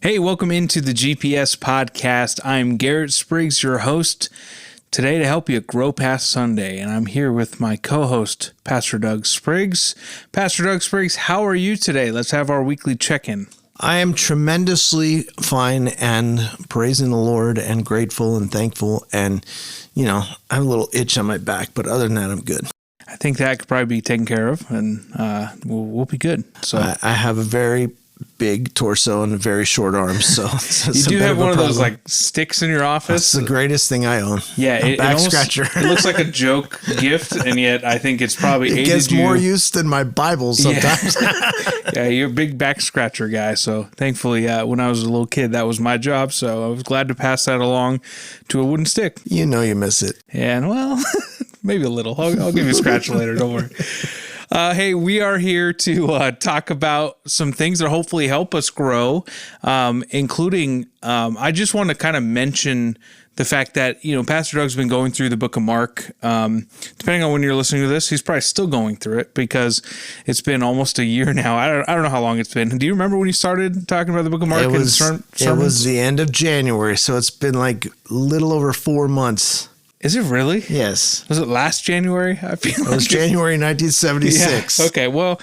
Hey, welcome into the GPS podcast. I'm Garrett Spriggs, your host, today to help you grow past Sunday. And I'm here with my co-host, Pastor Doug Spriggs. Pastor Doug Spriggs, how are you today? Let's have our weekly check-in. I am tremendously fine and praising the Lord and grateful and thankful. And, I have a little itch on my back, but other than that, I'm good. I think that could probably be taken care of, and we'll be good. So I have a very big torso and very short arms, so you do have one of those like sticks in your office. That's the greatest thing I own. Yeah, back scratcher. It looks like a joke gift, and yet I think it's probably it gets more use than my Bible sometimes. Yeah, you're a big back scratcher guy. So thankfully, when I was a little kid, that was my job. So I was glad to pass that along to a wooden stick. You miss it. And well, maybe a little. I'll give you a scratch later. Don't worry. Hey, we are here to talk about some things that hopefully help us grow, including I just want to kind of mention the fact that, Pastor Doug's been going through the book of Mark. Depending on when you're listening to this, he's probably still going through it because it's been almost a year now. I don't know how long it's been. Do you remember when you started talking about the book of Mark? It was the end of January, so it's been like a little over 4 months. Is it really? Yes. Was it last January? I feel it was January 1976. Yeah. Okay. Well,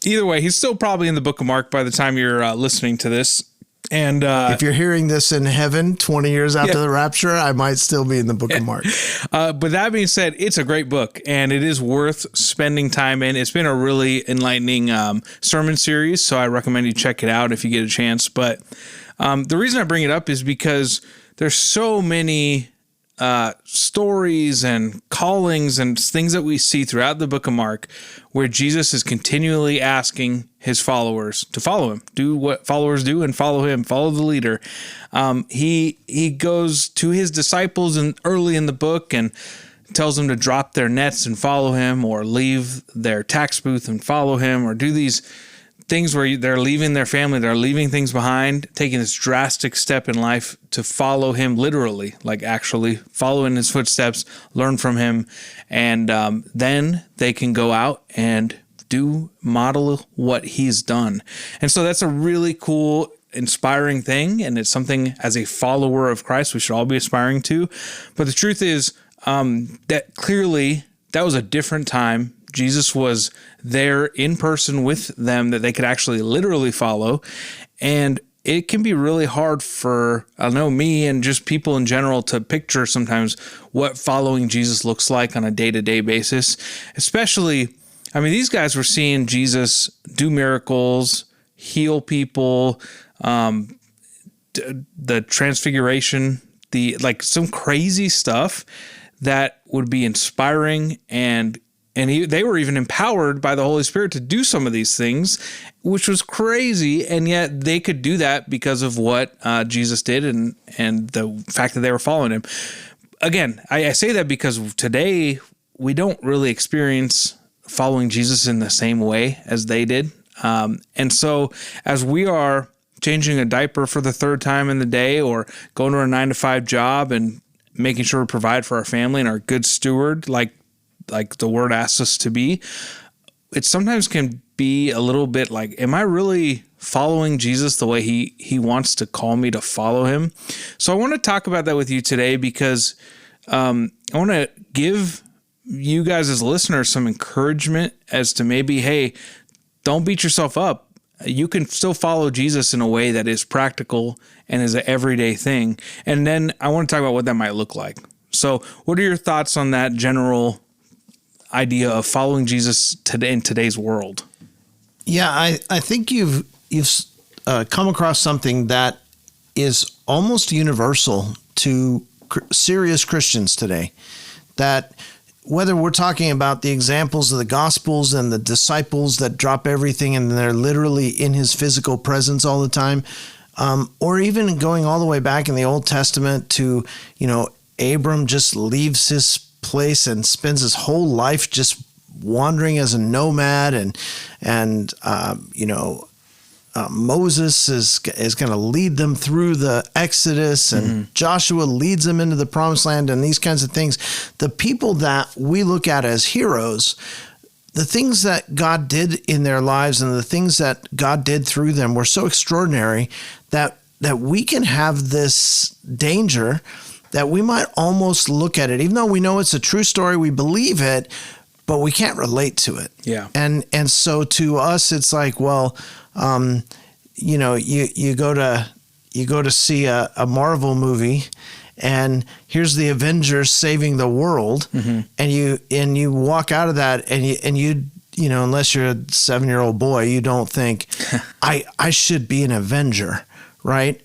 either way, he's still probably in the book of Mark by the time you're listening to this. And if you're hearing this in heaven 20 years after the rapture, I might still be in the book of Mark. But that being said, it's a great book and it is worth spending time in. It's been a really enlightening sermon series, so I recommend you check it out if you get a chance. But the reason I bring it up is because there's so many stories and callings and things that we see throughout the book of Mark where Jesus is continually asking his followers to follow him, do what followers do and follow him, follow the leader. He goes to his disciples early in the book and tells them to drop their nets and follow him, or leave their tax booth and follow him, or do these things where they're leaving their family, they're leaving things behind, taking this drastic step in life to follow him literally, like actually follow in his footsteps, learn from him, and then they can go out and model what he's done. And so that's a really cool, inspiring thing, and it's something as a follower of Christ we should all be aspiring to. But the truth is that clearly that was a different time. Jesus was there in person with them that they could actually literally follow. And it can be really hard for, I know, me and just people in general to picture sometimes what following Jesus looks like on a day-to-day basis. Especially, these guys were seeing Jesus do miracles, heal people, the transfiguration, some crazy stuff that would be inspiring, and they were even empowered by the Holy Spirit to do some of these things, which was crazy. And yet they could do that because of what Jesus did and the fact that they were following him. Again, I say that because today we don't really experience following Jesus in the same way as they did. And so as we are changing a diaper for the third time in the day, or going to our 9-to-5 job and making sure we provide for our family and are a good steward, like the word asks us to be, it sometimes can be a little bit like, am I really following Jesus the way he wants to call me to follow him? So I want to talk about that with you today because I want to give you guys as listeners some encouragement as to maybe, hey, don't beat yourself up. You can still follow Jesus in a way that is practical and is an everyday thing. And then I want to talk about what that might look like. So what are your thoughts on that general idea of following Jesus today in today's world? Yeah, I think you've come across something that is almost universal to serious Christians today, that whether we're talking about the examples of the Gospels and the disciples that drop everything and they're literally in his physical presence all the time, or even going all the way back in the Old Testament to, Abram just leaves his place and spends his whole life just wandering as a nomad, and Moses is going to lead them through the Exodus, and Joshua leads them into the Promised Land, and these kinds of things. The people that we look at as heroes, the things that God did in their lives and the things that God did through them were so extraordinary that that we can have this danger that we might almost look at it, even though we know it's a true story, we believe it, but we can't relate to it. Yeah. And so to us, it's like, well, you know, you go to see a Marvel movie, and here's the Avengers saving the world, and you walk out of that, and you know, unless you're a 7-year-old boy, you don't think I should be an Avenger, right?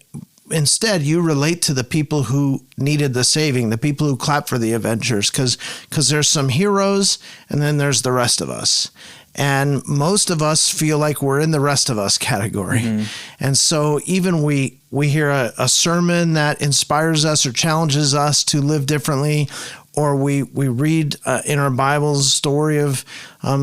Instead, you relate to the people who needed the saving, the people who clap for the Avengers, because there's some heroes and then there's the rest of us. And most of us feel like we're in the rest of us category. And so even we hear a sermon that inspires us or challenges us to live differently, or we read in our Bibles a story of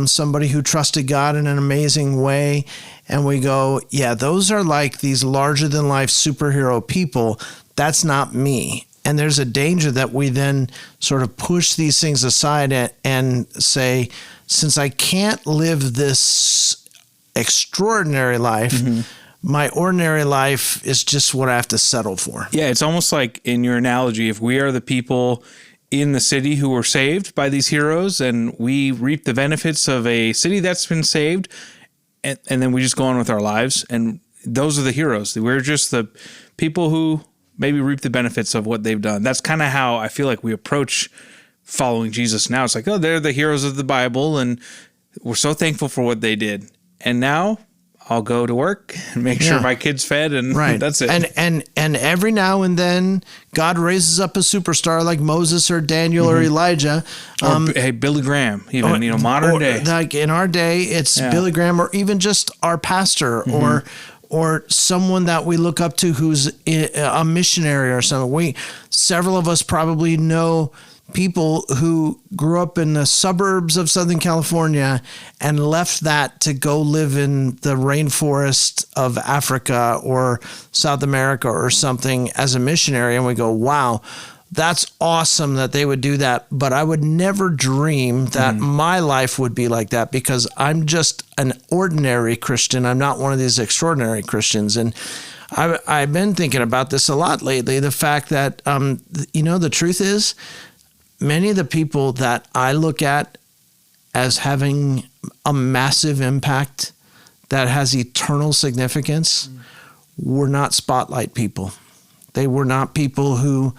somebody who trusted God in an amazing way, and we go, yeah, those are like these larger-than-life superhero people. That's not me. And there's a danger that we then sort of push these things aside and say, since I can't live this extraordinary life, my ordinary life is just what I have to settle for. Yeah, it's almost like in your analogy, if we are the people in the city who were saved by these heroes, and we reap the benefits of a city that's been saved, and then we just go on with our lives, and those are the heroes. We're just the people who maybe reap the benefits of what they've done. That's kind of how I feel like we approach following Jesus now. It's like, oh, they're the heroes of the Bible, and we're so thankful for what they did. And now I'll go to work and make sure my kid's fed, and that's it. And every now and then, God raises up a superstar like Moses or Daniel or Elijah. Or, hey, Billy Graham, even, modern day. Like in our day, it's Billy Graham, or even just our pastor, or someone that we look up to who's a missionary or something. Several of us probably know people who grew up in the suburbs of Southern California and left that to go live in the rainforest of Africa or South America or something as a missionary. And we go, wow, that's awesome that they would do that. But I would never dream that my life would be like that, because I'm just an ordinary Christian. I'm not one of these extraordinary Christians. And I've been thinking about this a lot lately. The fact that, the truth is, many of the people that I look at as having a massive impact that has eternal significance were not spotlight people. They were not people who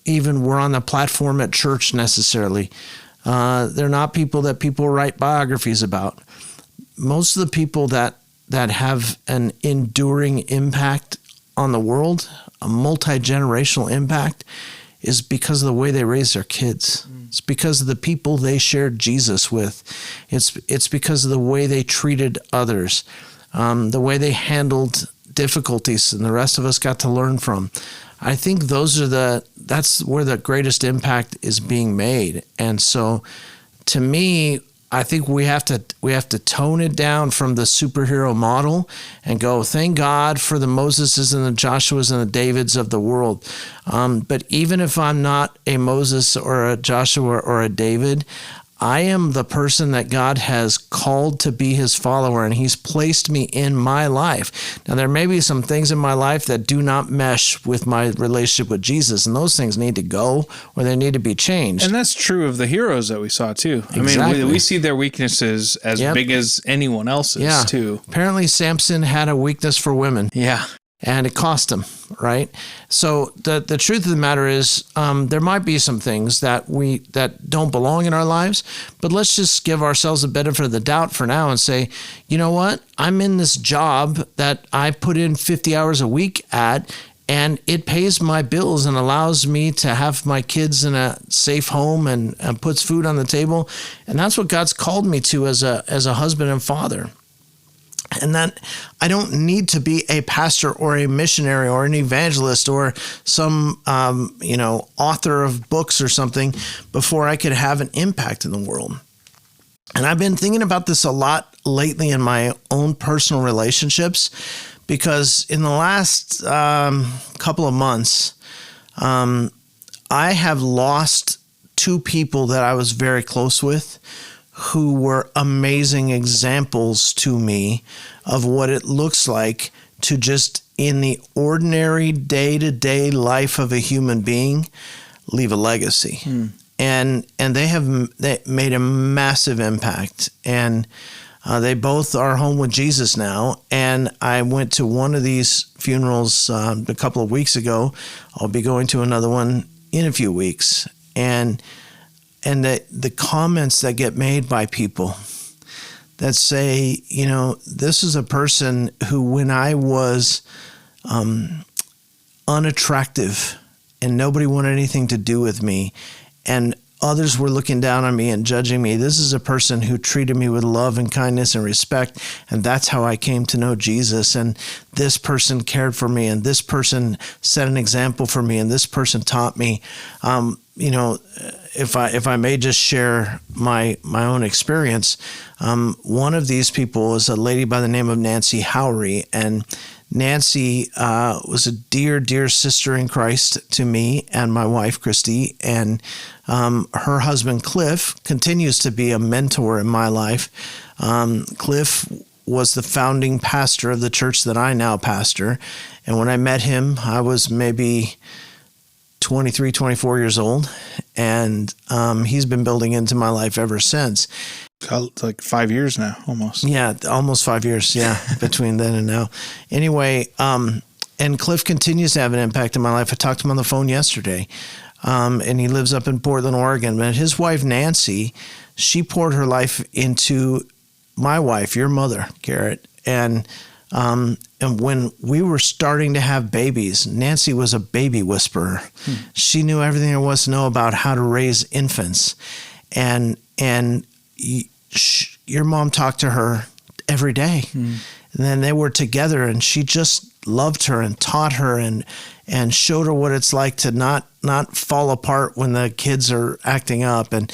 even were on the platform at church necessarily. They're not people that people write biographies about. Most of the people that have an enduring impact on the world, a multi-generational impact, is because of the way they raised their kids. It's because of the people they shared Jesus with. It's because of the way they treated others, the way they handled difficulties, and the rest of us got to learn from. I think that's where the greatest impact is being made. And so, to me, I think we have to tone it down from the superhero model and go, thank God for the Moseses and the Joshuas and the Davids of the world. But even if I'm not a Moses or a Joshua or a David, I am the person that God has called to be his follower, and he's placed me in my life. Now, there may be some things in my life that do not mesh with my relationship with Jesus, and those things need to go, or they need to be changed. And that's true of the heroes that we saw too. Exactly. I mean, we see their weaknesses as big as anyone else's too. Apparently Samson had a weakness for women. Yeah. And it cost him, right? So the truth of the matter is, there might be some things that don't belong in our lives, but let's just give ourselves the benefit of the doubt for now and say, you know what? I'm in this job that I put in 50 hours a week at, and it pays my bills and allows me to have my kids in a safe home and puts food on the table. And that's what God's called me to as a husband and father. And that I don't need to be a pastor or a missionary or an evangelist or some, author of books or something before I could have an impact in the world. And I've been thinking about this a lot lately in my own personal relationships, because in the last couple of months, I have lost two people that I was very close with, who were amazing examples to me of what it looks like to just in the ordinary day-to-day life of a human being leave a legacy. And they made a massive impact. And they both are home with Jesus now. And I went to one of these funerals a couple of weeks ago. I'll be going to another one in a few weeks. And the comments that get made by people that say, this is a person who, when I was unattractive and nobody wanted anything to do with me, and others were looking down on me and judging me, this is a person who treated me with love and kindness and respect, and that's how I came to know Jesus. And this person cared for me, and this person set an example for me, and this person taught me. If I may just share my own experience, one of these people was a lady by the name of Nancy Howery, and Nancy was a dear, dear sister in Christ to me and my wife, Christy, and her husband, Cliff, continues to be a mentor in my life. Cliff was the founding pastor of the church that I now pastor, and when I met him, I was maybe 23, 24 years old, and he's been building into my life ever since. It's like 5 years now, almost. Yeah, almost 5 years, between then and now. Anyway, and Cliff continues to have an impact in my life. I talked to him on the phone yesterday, and he lives up in Portland, Oregon. But his wife, Nancy, she poured her life into my wife, your mother, Garrett, and when we were starting to have babies, Nancy was a baby whisperer. She knew everything there was to know about how to raise infants. And your mom talked to her every day. And then they were together, and she just loved her and taught her and showed her what it's like to not fall apart when the kids are acting up, and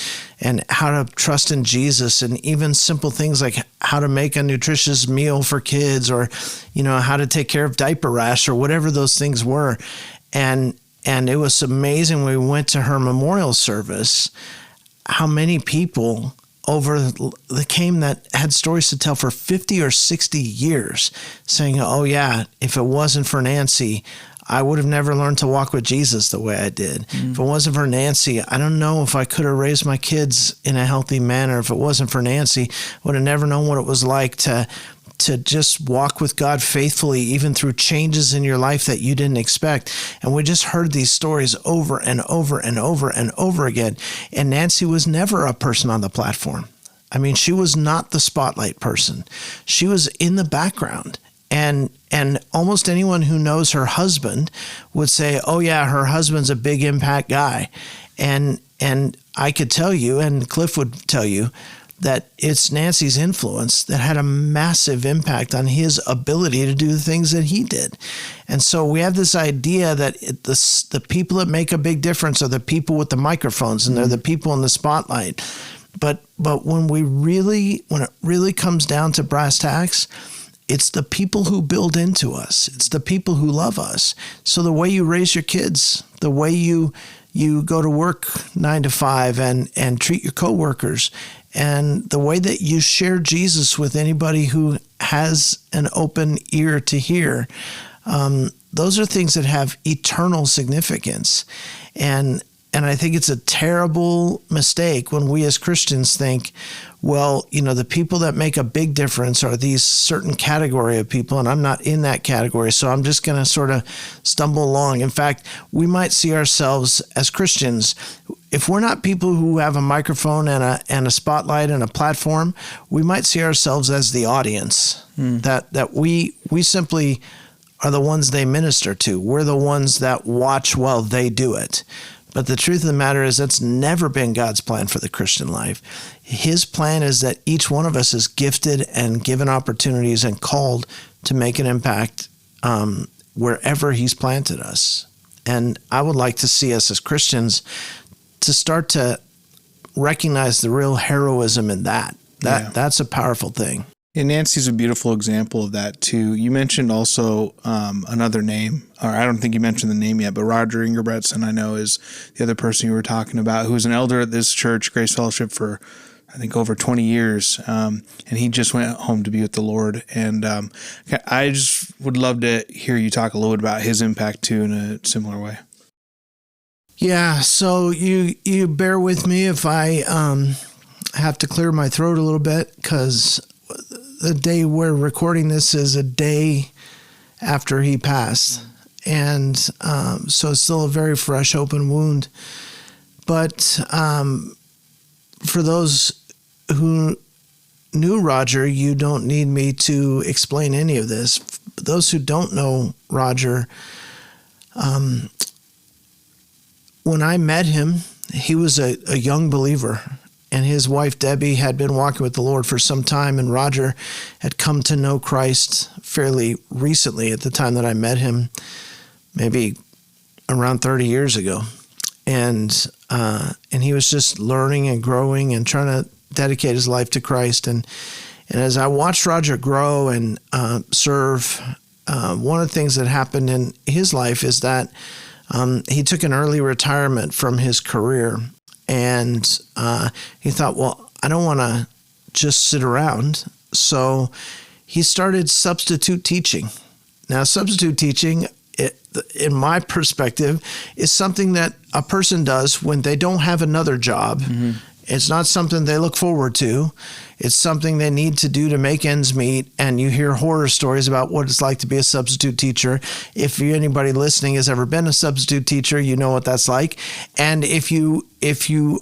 how to trust in Jesus, and even simple things like how to make a nutritious meal for kids, or how to take care of diaper rash, or whatever those things were. And it was amazing when we went to her memorial service, how many people came that had stories to tell for 50 or 60 years, saying, oh yeah, if it wasn't for Nancy, I would have never learned to walk with Jesus the way I did. If it wasn't for Nancy, I don't know if I could have raised my kids in a healthy manner. If it wasn't for Nancy, I would have never known what it was like to just walk with God faithfully, even through changes in your life that you didn't expect. And we just heard these stories over and over and over and over again. And Nancy was never a person on the platform. I mean, she was not the spotlight person. She was in the background. And almost anyone who knows her husband would say, oh yeah, her husband's a big impact guy. And I could tell you, and Cliff would tell you, that it's Nancy's influence that had a massive impact on his ability to do the things that he did. And so we have this idea that the people that make a big difference are the people with the microphones, and they're the people in the spotlight. But when it really comes down to brass tacks, it's the people who build into us. It's the people who love us. So the way you raise your kids, the way you go to work 9 to 5 and treat your coworkers, and the way that you share Jesus with anybody who has an open ear to hear, those are things that have eternal significance. And I think it's a terrible mistake when we as Christians think, well, the people that make a big difference are these certain category of people, and I'm not in that category, so I'm just going to sort of stumble along. In fact, we might see ourselves as Christians, if we're not people who have a microphone and a spotlight and a platform, we might see ourselves as the audience, that we simply are the ones they minister to. We're the ones that watch while they do it. But the truth of the matter is that's never been God's plan for the Christian life. His plan is that each one of us is gifted and given opportunities and called to make an impact wherever he's planted us. And I would like to see us as Christians to start to recognize the real heroism in that. That's a powerful thing. And Nancy's a beautiful example of that too. You mentioned also another name, or I don't think you mentioned the name yet, but Roger Ingerbretson, I know, is the other person you were talking about, who was an elder at this church, Grace Fellowship, for I think over 20 years, and he just went home to be with the Lord. And I just would love to hear you talk a little bit about his impact too in a similar way. Yeah, so you bear with me if I have to clear my throat a little bit, because the day we're recording this is a day after he passed. And so it's still a very fresh, open wound. But for those who knew Roger, you don't need me to explain any of this. Those who don't know Roger, when I met him, he was a young believer, and his wife, Debbie, had been walking with the Lord for some time, and Roger had come to know Christ fairly recently at the time that I met him, maybe around 30 years ago. And he was just learning and growing and trying to dedicate his life to Christ. And as I watched Roger grow and serve, one of the things that happened in his life is that he took an early retirement from his career, and he thought, well, I don't want to just sit around. So he started substitute teaching. Now, substitute teaching, in my perspective, is something that a person does when they don't have another job. Mm-hmm. It's not something they look forward to. It's something they need to do to make ends meet. And you hear horror stories about what it's like to be a substitute teacher. If anybody listening has ever been a substitute teacher, you know what that's like. And if you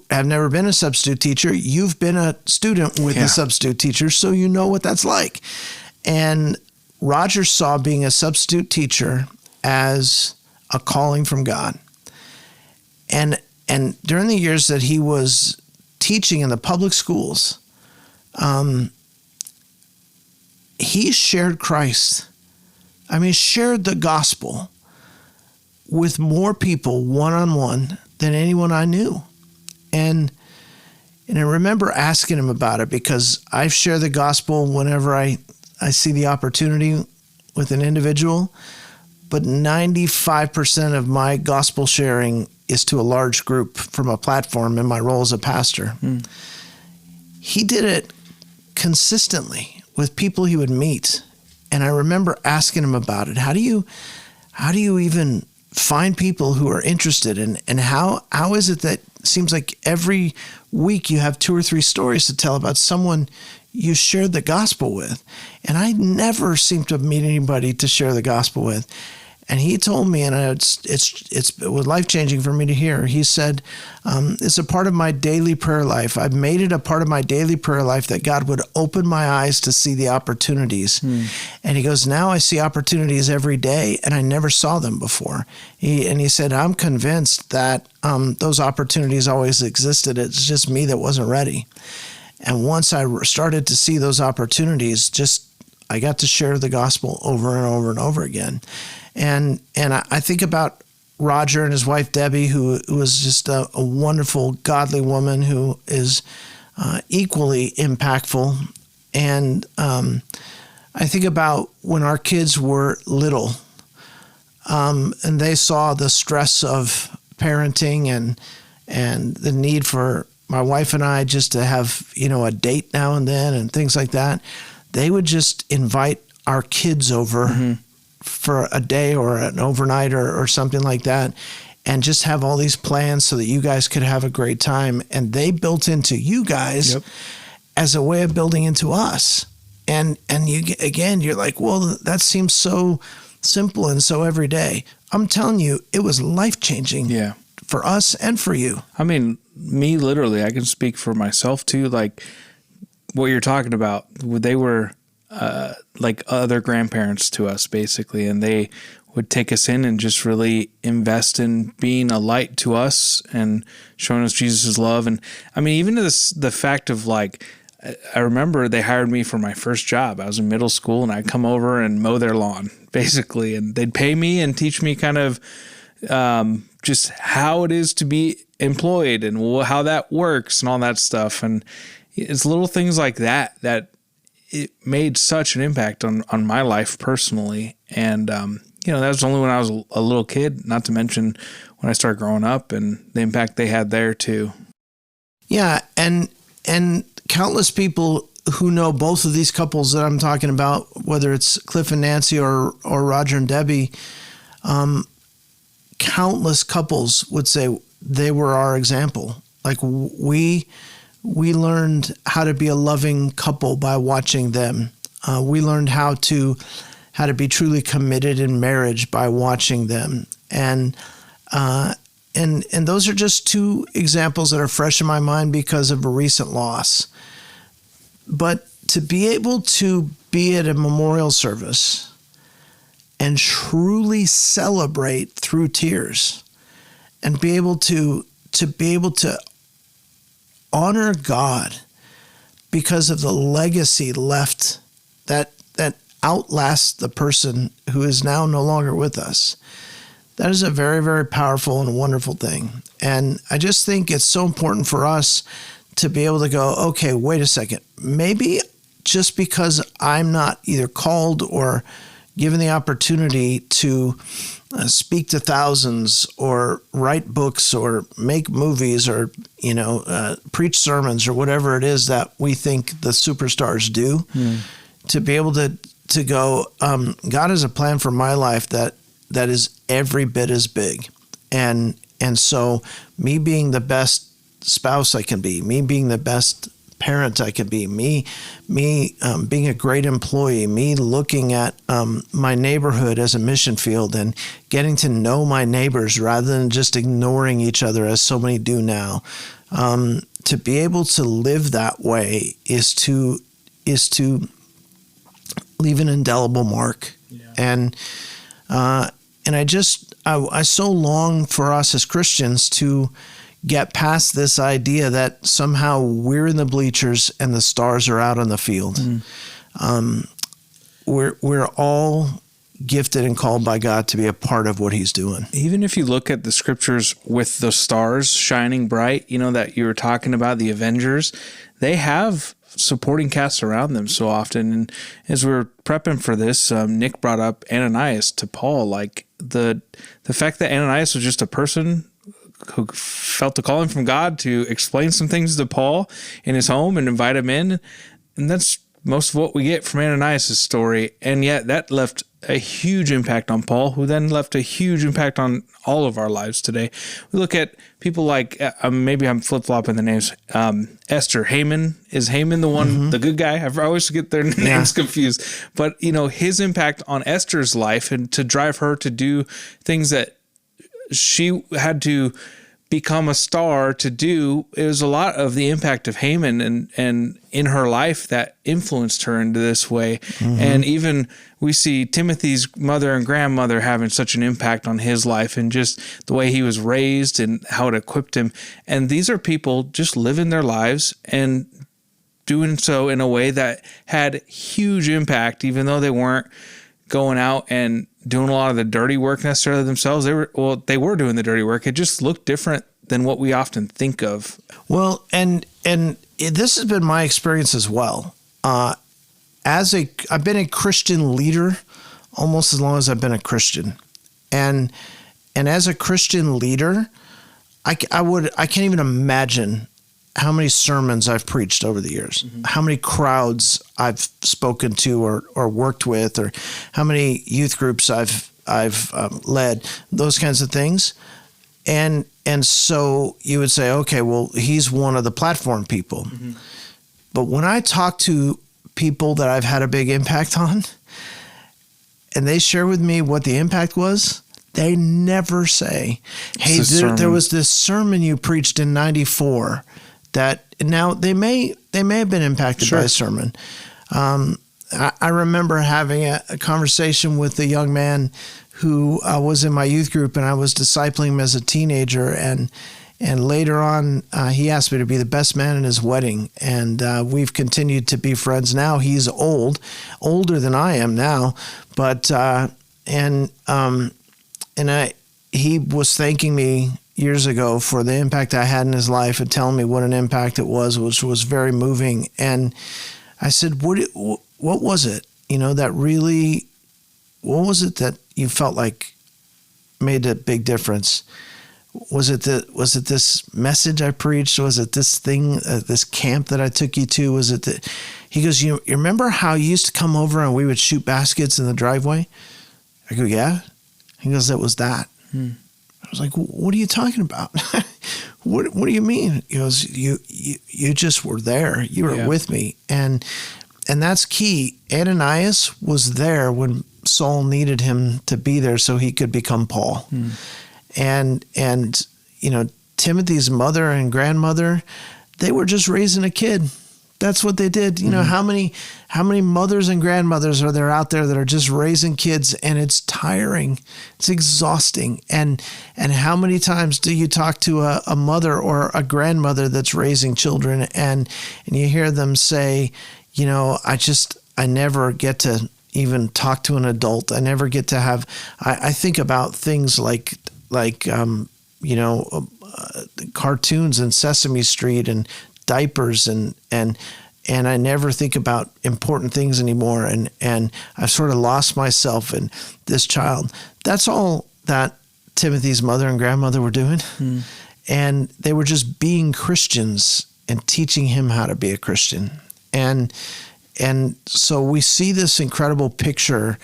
have never been a substitute teacher, you've been a student with a substitute teacher, so you know what that's like. And Roger saw being a substitute teacher as a calling from God. And during the years that he was teaching in the public schools, he shared Christ. I mean, shared the gospel with more people one-on-one than anyone I knew. And I remember asking him about it, because I share the gospel whenever I see the opportunity with an individual, but 95% of my gospel sharing is to a large group from a platform in my role as a pastor. He did it consistently with people he would meet. And I remember asking him about it. How do you even find people who are interested? And how is it that it seems like every week you have 2 or 3 stories to tell about someone you shared the gospel with? And I never seem to meet anybody to share the gospel with. And he told me, and it was life-changing for me to hear. He said, it's a part of my daily prayer life. I've made it a part of my daily prayer life that God would open my eyes to see the opportunities. And he goes, now I see opportunities every day, and I never saw them before. He said, I'm convinced that those opportunities always existed. It's just me that wasn't ready. And once I started to see those opportunities, I got to share the gospel over and over and over again. And I think about Roger and his wife, Debbie, who was just a wonderful, godly woman who is equally impactful. And I think about when our kids were little, and they saw the stress of parenting and the need for my wife and I just to have, a date now and then and things like that. They would just invite our kids over for a day or an overnight or something like that, and just have all these plans so that you guys could have a great time. And they built into you guys as a way of building into us. And you're like, well, that seems so simple and so everyday. I'm telling you, it was life-changing for us and for you. I mean, me, literally, I can speak for myself too. Like what you're talking about, they were like other grandparents to us, basically, and they would take us in and just really invest in being a light to us and showing us Jesus' love. And I mean, even to the fact of like, I remember they hired me for my first job. I was in middle school, and I'd come over and mow their lawn, basically, and they'd pay me and teach me kind of just how it is to be employed and how that works and all that stuff. And it's little things like that it made such an impact on my life personally. And, that was only when I was a little kid, not to mention when I started growing up and the impact they had there too. Yeah. And countless people who know both of these couples that I'm talking about, whether it's Cliff and Nancy or Roger and Debbie, countless couples would say they were our example. Like we learned how to be a loving couple by watching them. We learned how to be truly committed in marriage by watching them. And those are just two examples that are fresh in my mind because of a recent loss. But to be able to be at a memorial service and truly celebrate through tears, and be able to honor God because of the legacy left that outlasts the person who is now no longer with us. That is a very, very powerful and wonderful thing. And I just think it's so important for us to be able to go, okay, wait a second. Maybe just because I'm not either called or given the opportunity to speak to thousands or write books or make movies or, preach sermons or whatever it is that we think the superstars do, to be able to go, God has a plan for my life that is every bit as big. And so me being the best spouse I can be, me being the best parent I can be, me being a great employee, me looking at my neighborhood as a mission field and getting to know my neighbors rather than just ignoring each other as so many do now. To be able to live that way is to leave an indelible mark. Yeah. And I so long for us as Christians to get past this idea that somehow we're in the bleachers and the stars are out on the field. We're all gifted and called by God to be a part of what he's doing. Even if you look at the scriptures with the stars shining bright, that you were talking about, the Avengers, they have supporting casts around them so often. And as we were prepping for this, Nick brought up Ananias to Paul. Like the fact that Ananias was just a person who felt the calling from God to explain some things to Paul in his home and invite him in. And that's most of what we get from Ananias' story. And yet that left a huge impact on Paul, who then left a huge impact on all of our lives today. We look at people like, maybe I'm flip-flopping the names, Esther. Haman. Is Haman the one, the good guy? I always get their names confused. But, his impact on Esther's life and to drive her to do things that she had to become a star to do, it was a lot of the impact of Haman and in her life that influenced her into this way. And even we see Timothy's mother and grandmother having such an impact on his life and just the way he was raised and how it equipped him. And these are people just living their lives and doing so in a way that had huge impact, even though they weren't going out and doing a lot of the dirty work necessarily themselves. They were doing the dirty work. It just looked different than what we often think of. Well, and this has been my experience as well. I've been a Christian leader almost as long as I've been a Christian, and as a Christian leader, I can't even imagine how many sermons I've preached over the years, how many crowds I've spoken to or worked with, or how many youth groups I've led, those kinds of things. And so you would say, okay, well, he's one of the platform people. But when I talk to people that I've had a big impact on, and they share with me what the impact was, they never say, hey, there was this sermon you preached in 94 that now they may have been impacted by a sermon. I remember having a conversation with a young man who was in my youth group, and I was discipling him as a teenager. And later on, he asked me to be the best man in his wedding. And we've continued to be friends now. He's older than I am now. But he was thanking me years ago for the impact I had in his life and telling me what an impact it was, which was very moving. And I said, what was it, that really, what was it that you felt like made a big difference? was it this message I preached? Was it this thing, this camp that I took you to? Was it he goes, you remember how you used to come over and we would shoot baskets in the driveway? I go, yeah. He goes, that was that. I was like, what are you talking about? What do you mean? He goes, you just were there. You were with me. And that's key. Ananias was there when Saul needed him to be there so he could become Paul. And Timothy's mother and grandmother, they were just raising a kid. That's what they did. You know, how many mothers and grandmothers are there out there that are just raising kids, and it's tiring. It's exhausting. And how many times do you talk to a mother or a grandmother that's raising children and you hear them say, I never get to even talk to an adult. I never get to have, I think about things like cartoons and Sesame Street and diapers and I never think about important things anymore. And I've sort of lost myself in this child. That's all that Timothy's mother and grandmother were doing. And they were just being Christians and teaching him how to be a Christian. And so we see this incredible picture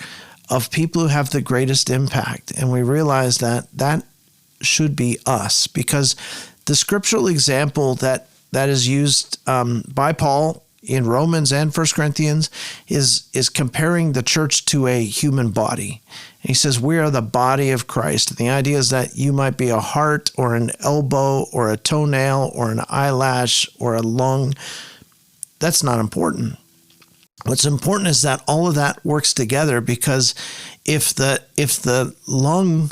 of people who have the greatest impact. And we realize that should be us, because the scriptural example that is used by Paul in Romans and 1 Corinthians is comparing the church to a human body. And he says, we are the body of Christ. And the idea is that you might be a heart or an elbow or a toenail or an eyelash or a lung. That's not important. What's important is that all of that works together, because if the lung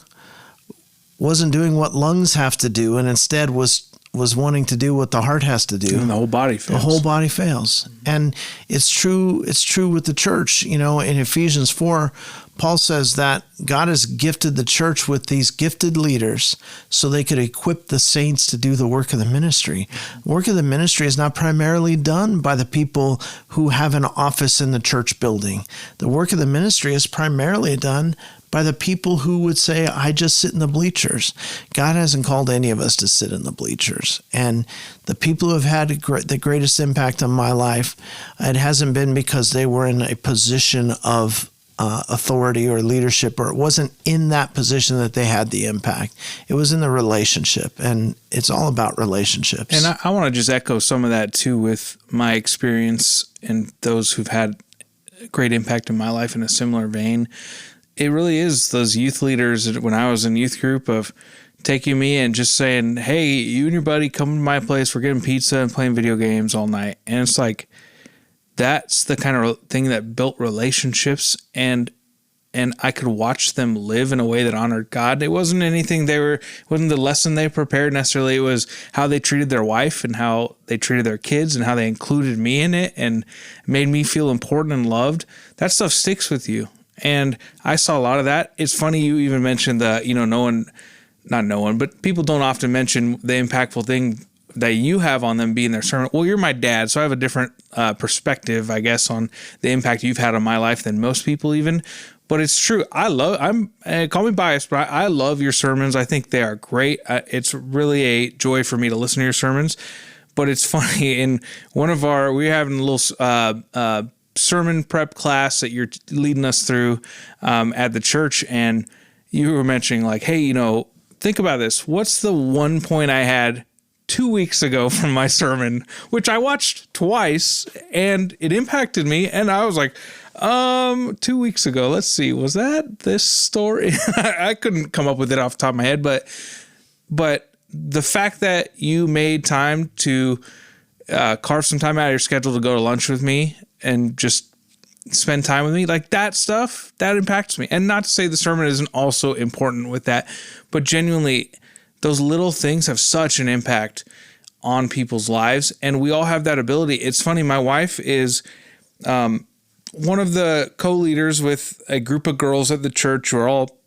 wasn't doing what lungs have to do and instead was wanting to do what the heart has to do, and the whole body fails. The whole body fails. And it's true with the church. In Ephesians 4, Paul says that God has gifted the church with these gifted leaders so they could equip the saints to do the work of the ministry. The work of the ministry is not primarily done by the people who have an office in the church building. The work of the ministry is primarily done by the people who would say, I just sit in the bleachers. God hasn't called any of us to sit in the bleachers. And the people who have had the greatest impact on my life, it hasn't been because they were in a position of authority or leadership, or it wasn't in that position that they had the impact. It was in the relationship, and it's all about relationships. And I want to just echo some of that too with my experience and those who've had great impact in my life in a similar vein. It really is those youth leaders when I was in youth group of taking me and just saying, hey, you and your buddy come to my place. We're getting pizza and playing video games all night. And it's like, that's the kind of thing that built relationships, and I could watch them live in a way that honored God. It wasn't anything wasn't the lesson they prepared necessarily. It was how they treated their wife and how they treated their kids and how they included me in it and made me feel important and loved. That stuff sticks with you. And I saw a lot of that. It's funny you even mentioned but people don't often mention the impactful thing that you have on them being their servant. Well, you're my dad, so I have a different perspective, I guess, on the impact you've had on my life than most people even. But it's true. Call me biased, but I love your sermons. I think they are great. It's really a joy for me to listen to your sermons. But it's funny, in we're having a little sermon prep class that you're leading us through at the church, and you were mentioning like, hey, think about this. What's the one point I had 2 weeks ago from my sermon, which I watched twice, and it impacted me. And I was like, 2 weeks ago, let's see, was that this story? I couldn't come up with it off the top of my head, but the fact that you made time to carve some time out of your schedule to go to lunch with me and just spend time with me, like that stuff, that impacts me. And not to say the sermon isn't also important with that, but genuinely, those little things have such an impact on people's lives, and we all have that ability. It's funny, my wife is one of the co-leaders with a group of girls at the church who are all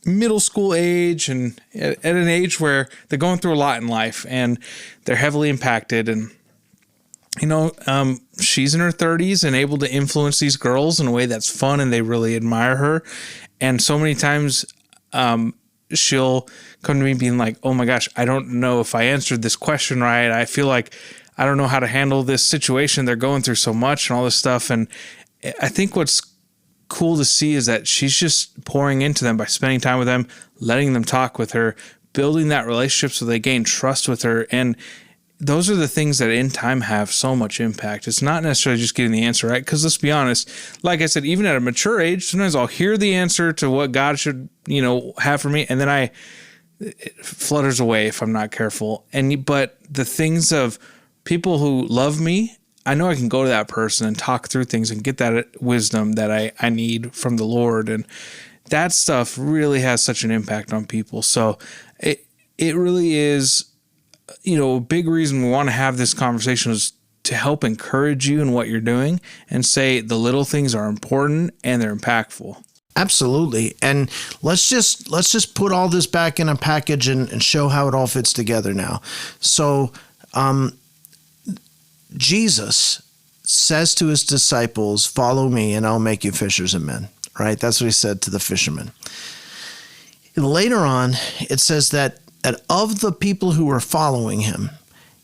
middle school age and at an age where they're going through a lot in life, and they're heavily impacted. And, she's in her 30s and able to influence these girls in a way that's fun, and they really admire her. And so many times she'll come to me being like, oh my gosh, I don't know if I answered this question right. I feel like I don't know how to handle this situation. They're going through so much and all this stuff. And I think what's cool to see is that she's just pouring into them by spending time with them, letting them talk with her, building that relationship so they gain trust with her. And those are the things that in time have so much impact. It's not necessarily just getting the answer right. Because let's be honest, like I said, even at a mature age, sometimes I'll hear the answer to what God should, have for me. And then it flutters away if I'm not careful. But the things of people who love me, I know I can go to that person and talk through things and get that wisdom that I need from the Lord. And that stuff really has such an impact on people. So it really is, a big reason we want to have this conversation is to help encourage you in what you're doing and say the little things are important and they're impactful. Absolutely. And let's just put all this back in a package and show how it all fits together now. So, Jesus says to his disciples, follow me and I'll make you fishers of men, right? That's what he said to the fishermen. Later on, it says that of the people who were following him,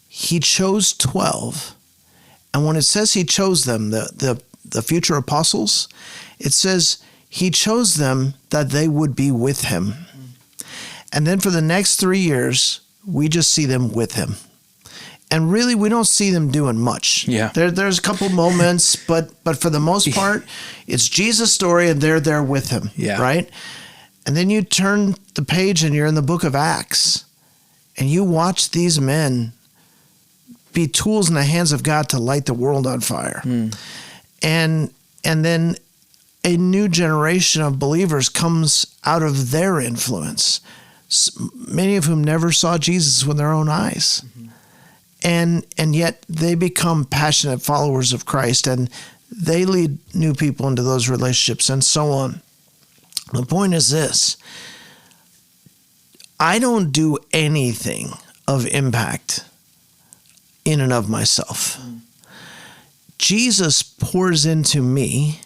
he chose 12. And when it says he chose them, the future apostles, it says he chose them that they would be with him. And then for the next 3 years, we just see them with him. And really, we don't see them doing much. Yeah. There's a couple moments, but for the most part, it's Jesus' story and they're there with him, right? And then you turn the page and you're in the book of Acts and you watch these men be tools in the hands of God to light the world on fire. And then a new generation of believers comes out of their influence, many of whom never saw Jesus with their own eyes. And yet they become passionate followers of Christ and they lead new people into those relationships and so on. The point is this: I don't do anything of impact in and of myself. Jesus pours into me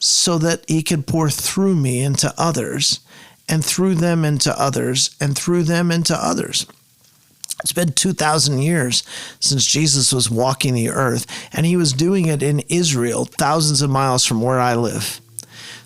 so that he can pour through me into others and through them into others and through them into others. It's been 2,000 years since Jesus was walking the earth, and he was doing it in Israel, thousands of miles from where I live.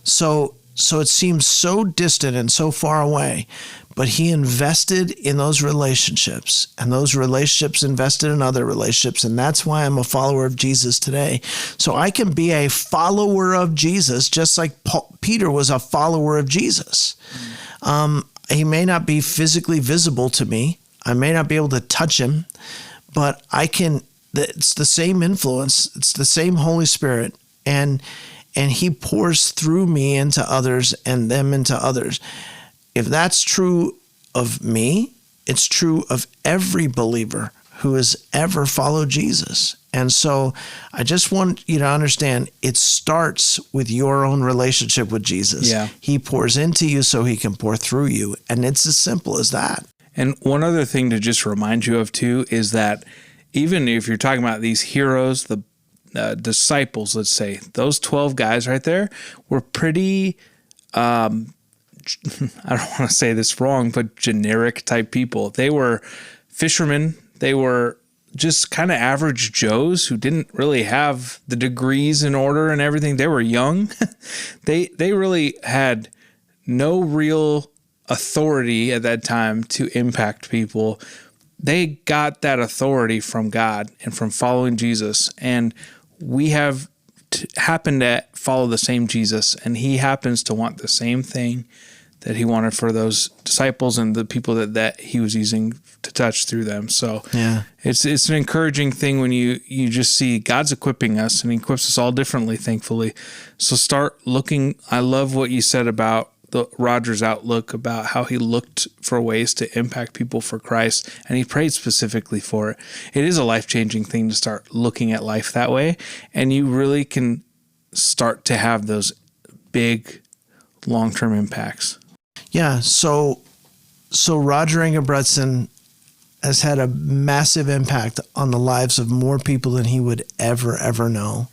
So it seems so distant and so far away, but he invested in those relationships, and those relationships invested in other relationships, and that's why I'm a follower of Jesus today. So I can be a follower of Jesus just like Peter was a follower of Jesus. He may not be physically visible to me. I may not be able to touch him, but it's the same influence. It's the same Holy Spirit. And he pours through me into others and them into others. If that's true of me, it's true of every believer who has ever followed Jesus. And so I just want you to understand, it starts with your own relationship with Jesus. Yeah. He pours into you so he can pour through you. And it's as simple as that. And one other thing to just remind you of too is that even if you're talking about these heroes, the disciples, let's say, those 12 guys right there were pretty, I don't want to say this wrong, but generic type people. They were fishermen. They were just kind of average Joes who didn't really have the degrees in order and everything. They were young. They really had no real authority at that time to impact people. They got that authority from God and from following Jesus. And we have happened to follow the same Jesus, and he happens to want the same thing that he wanted for those disciples and the people that he was using to touch through them. So yeah, it's an encouraging thing when you just see God's equipping us, and he equips us all differently, thankfully. So start looking. I love what you said about Roger's outlook, about how he looked for ways to impact people for Christ, and he prayed specifically for it. It is a life-changing thing to start looking at life that way, and you really can start to have those big long-term impacts. Yeah, so Roger Ingebretson has had a massive impact on the lives of more people than he would ever know.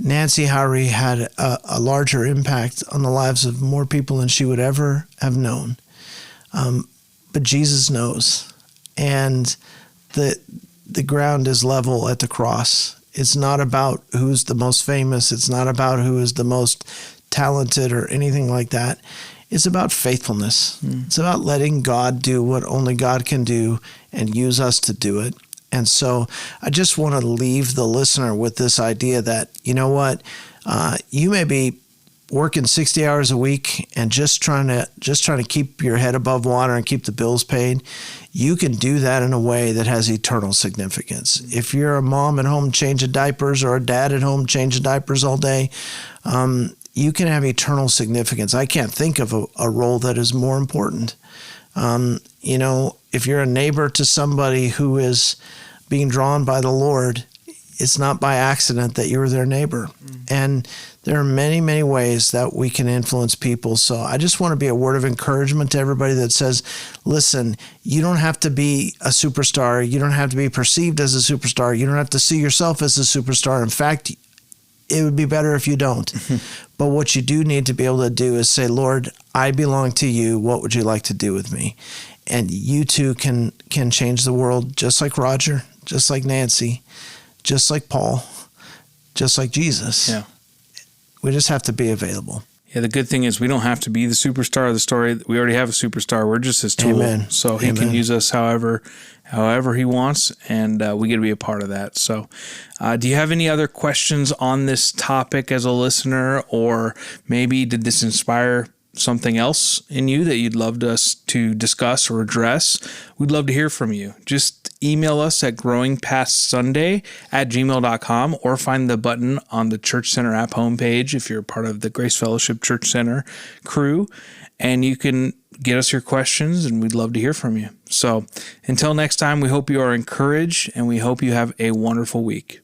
Nancy Howry had a larger impact on the lives of more people than she would ever have known. But Jesus knows. And the ground is level at the cross. It's not about who's the most famous. It's not about who is the most talented or anything like that. It's about faithfulness. It's about letting God do what only God can do and use us to do it. And so I just want to leave the listener with this idea that, you know what, you may be working 60 hours a week and just trying to keep your head above water and keep the bills paid. You can do that in a way that has eternal significance. If you're a mom at home changing diapers or a dad at home changing diapers all day, you can have eternal significance. I can't think of a role that is more important. If you're a neighbor to somebody who is being drawn by the Lord, it's not by accident that you're their neighbor. And there are many, many ways that we can influence people. So I just want to be a word of encouragement to everybody that says, listen, you don't have to be a superstar. You don't have to be perceived as a superstar. You don't have to see yourself as a superstar. In fact, it would be better if you don't. But what you do need to be able to do is say, Lord, I belong to you. What would you like to do with me? And you too can change the world, just like Roger, just like Nancy, just like Paul, just like Jesus. Yeah. We just have to be available. Yeah, the good thing is we don't have to be the superstar of the story. We already have a superstar. We're just his tool. Amen. So he can use us however he wants, and we get to be a part of that. So do you have any other questions on this topic as a listener, or maybe did this inspire something else in you that you'd love us to discuss or address? We'd love to hear from you. Just email us at growingpastsunday@gmail.com, or find the button on the Church Center app homepage if you're part of the Grace Fellowship Church Center crew, and you can get us your questions, and we'd love to hear from you. So until next time, we hope you are encouraged, and we hope you have a wonderful week.